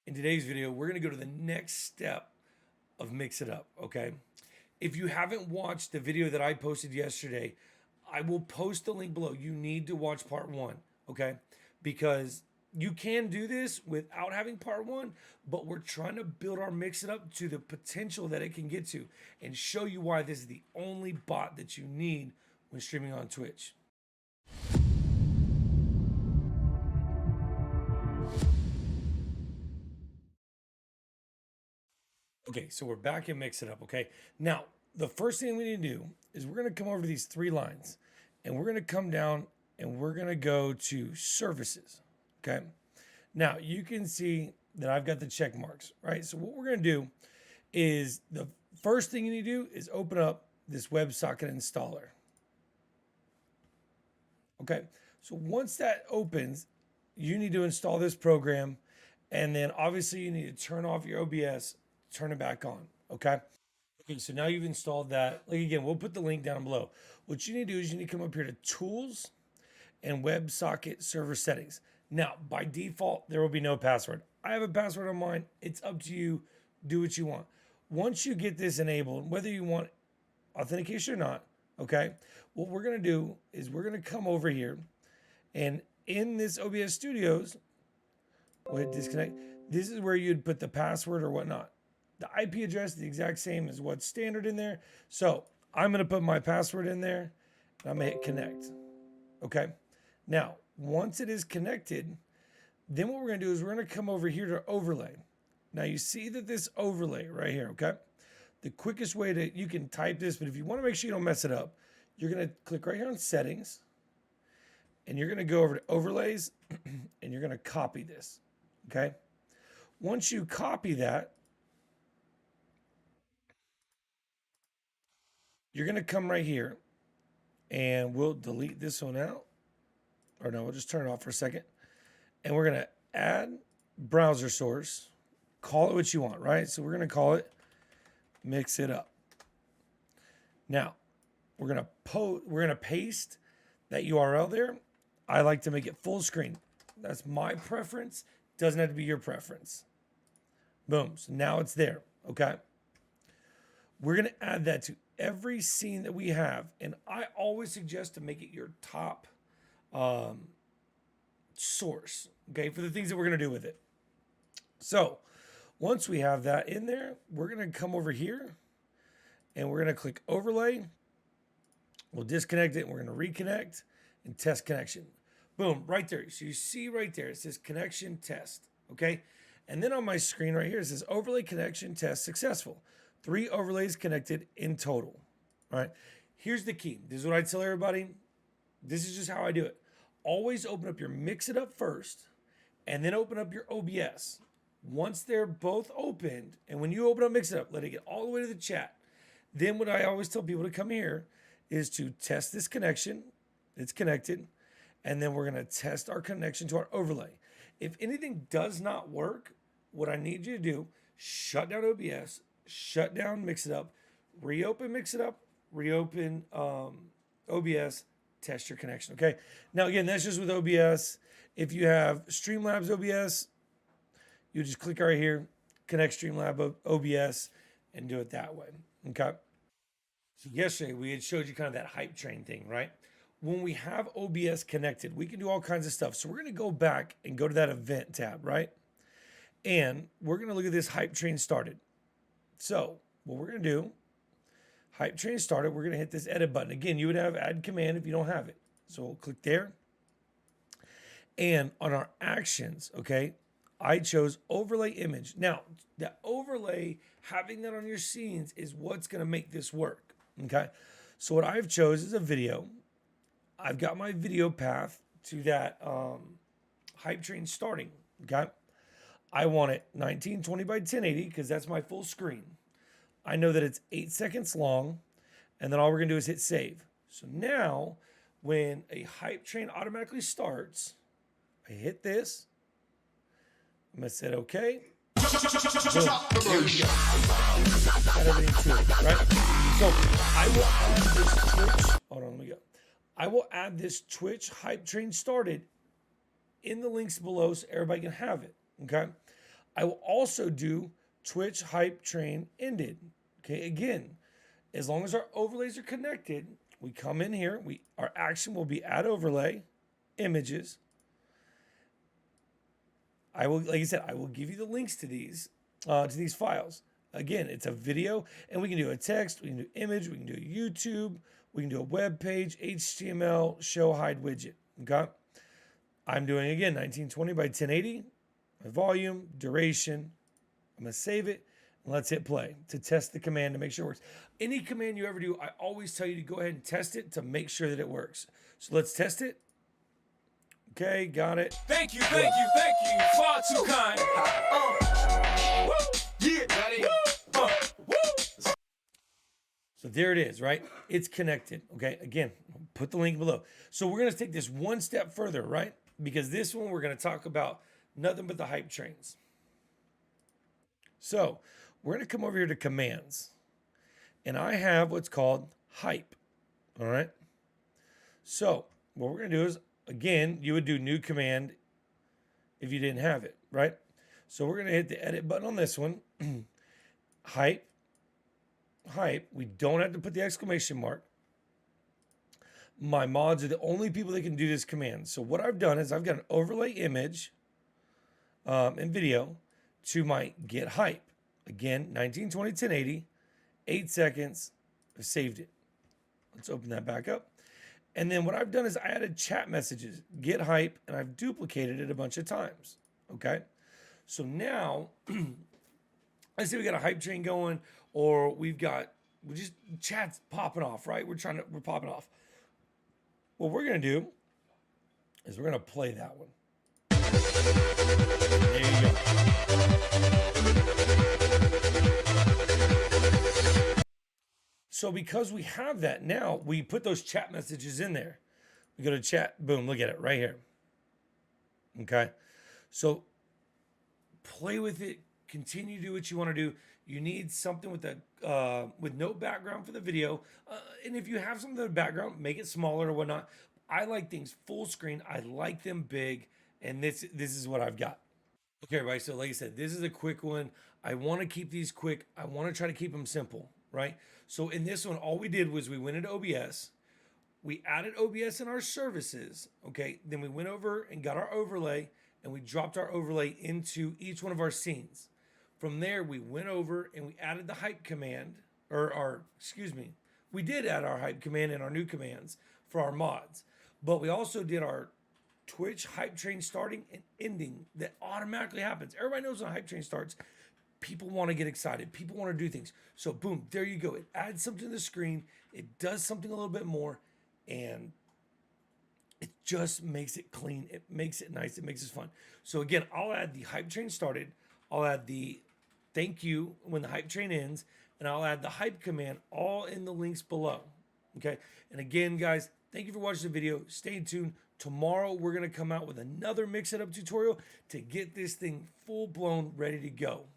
In today's video, we're going to go to the next step of Mix It Up, okay? If you haven't watched the video that I posted yesterday, I will post the link below. You need to watch part one, okay? Because you can do this without having part one, but we're trying to build our Mix It Up to the potential that it can get to and show you why this is the only bot that you need when streaming on Twitch. Okay, so we're back in Mix It Up, okay? Now, the first thing we need to do is we're going to come over to these three lines, and we're going to come down and we're going to go to services, okay? Now, you can see that I've got the check marks, right? So what we're going to do is the first thing you need to do is open up this Websocket Installer. Okay, so once that opens, you need to install this program, and then obviously you need to turn off your OBS, turn it back on, okay? Okay, so now you've installed that. Like again, we'll put the link down below. What you need to do is you need to come up here to Tools and WebSocket Server Settings. Now, by default, there will be no password. I have a password on mine. It's up to you. Do what you want. Once you get this enabled, whether you want authentication or not, okay, what we're going to do is we're going to come over here, and in this OBS Studios, we'll hit disconnect. This is where you'd put the password or whatnot. The IP address is the exact same as what's standard in there. So I'm going to put my password in there, and I'm going to hit connect. Okay. Now, once it is connected, then what we're going to do is we're going to come over here to overlay. Now you see that this overlay right here, okay? The quickest way to, you can type this, but if you want to make sure you don't mess it up, you're going to click right here on settings, and you're going to go over to overlays, and you're going to copy this, okay? Once you copy that, you're going to come right here, and we'll delete this one out. Or no, we'll just turn it off for a second. And we're going to add browser source. Call it what you want, right? So we're going to call it Mix It Up. Now, we're going to paste that URL there. I like to make it full screen. That's my preference. Doesn't have to be your preference. Boom. So now it's there, okay? We're going to add that to every scene that we have. And I always suggest to make it your top source, okay, for the things that we're going to do with it. So once we have that in there, we're going to come over here and we're going to click overlay. We'll disconnect it and we're going to reconnect and test connection. Boom, right there. So you see right there, it says connection test, okay? And then on my screen right here, it says overlay connection test successful. 3 overlays connected in total, all right? Here's the key. This is what I tell everybody. This is just how I do it. Always open up your Mix It Up first, and then open up your OBS. Once they're both opened, and when you open up Mix It Up, let it get all the way to the chat. Then what I always tell people to come here is to test this connection. It's connected. And then we're going to test our connection to our overlay. If anything does not work, what I need you to do, shut down OBS, shut down Mix It Up, reopen Mix It Up, reopen OBS, test your connection, okay? Now, again, that's just with OBS. If you have Streamlabs OBS, you just click right here, connect Streamlabs OBS, and do it that way, okay? So yesterday, we had showed you kind of that hype train thing, right? When we have OBS connected, we can do all kinds of stuff. So we're going to go back and go to that event tab, right? And we're going to look at this hype train started. So what we're going to do, hype train started, we're going to hit this edit button. Again, you would have add command if you don't have it. So we'll click there. And on our actions, okay, I chose overlay image. Now, the overlay, having that on your scenes is what's going to make this work, okay? So what I've chose is a video. I've got my video path to that hype train starting, okay? I want it 1920 by 1080 because that's my full screen. I know that it's 8 seconds long, and then all we're going to do is hit save. So now, when a hype train automatically starts, I hit this. I'm going to say okay. Boom. There we go. Got everything to it, right? So I will add this Twitch. Hold on, let me go. I will add this Twitch hype train started in the links below so everybody can have it, okay? I will also do Twitch hype train ended. Okay, again, as long as our overlays are connected, we come in here, our action will be add overlay, images. I will, like I said, I will give you the links to these files. Again, it's a video, and we can do a text, we can do image, we can do YouTube, we can do a web page, HTML, show hide widget. Okay, I'm doing again 1920 by 1080, my volume, duration. I'm gonna save it. Let's hit play to test the command to make sure it works. Any command you ever do, I always tell you to go ahead and test it to make sure that it works. So let's test it. Okay, got it. Thank you, thank you, thank you. Far too kind. Yeah, buddy. So there it is, right? It's connected. Okay, again, put the link below. So we're gonna take this one step further, right? Because this one we're gonna talk about nothing but the hype trains. So we're going to come over here to commands, and I have what's called hype. All right. So what we're going to do is, again, you would do new command if you didn't have it, right? So we're going to hit the edit button on this one. Hype. We don't have to put the exclamation mark. My mods are the only people that can do this command. So what I've done is I've got an overlay image and video to my get hype. Again, 1920 1080, 8 seconds. I've saved it. Let's open that back up. And then what I've done is I added chat messages, get hype, and I've duplicated it a bunch of times. Okay. So now, let's say we got a hype train going, or we just chat's popping off, right? We're popping off. What we're going to do is we're going to play that one. There you go. So because we have that now, we put those chat messages in there. We go to chat, boom, look at it right here. Okay. So play with it, continue to do what you want to do. You need something with no background for the video. And if you have something in the background, make it smaller or whatnot. I like things full screen. I like them big. And this is what I've got. Okay, everybody. So like I said, this is a quick one. I want to keep these quick. I want to try to keep them simple, right? So in this one, all we did was we went into OBS. We added OBS in our services, okay? Then we went over and got our overlay, and we dropped our overlay into each one of our scenes. From there, we went over and we added the hype command, we did add our hype command and our new commands for our mods. But we also did our Twitch hype train starting and ending that automatically happens. Everybody knows when a hype train starts, people want to get excited. People want to do things. So boom, there you go. It adds something to the screen. It does something a little bit more, and it just makes it clean. It makes it nice. It makes it fun. So again, I'll add the hype train started. I'll add the thank you when the hype train ends, and I'll add the hype command all in the links below. Okay. And again, guys, thank you for watching the video. Stay tuned. Tomorrow, we're going to come out with another Mix It Up tutorial to get this thing full blown ready to go.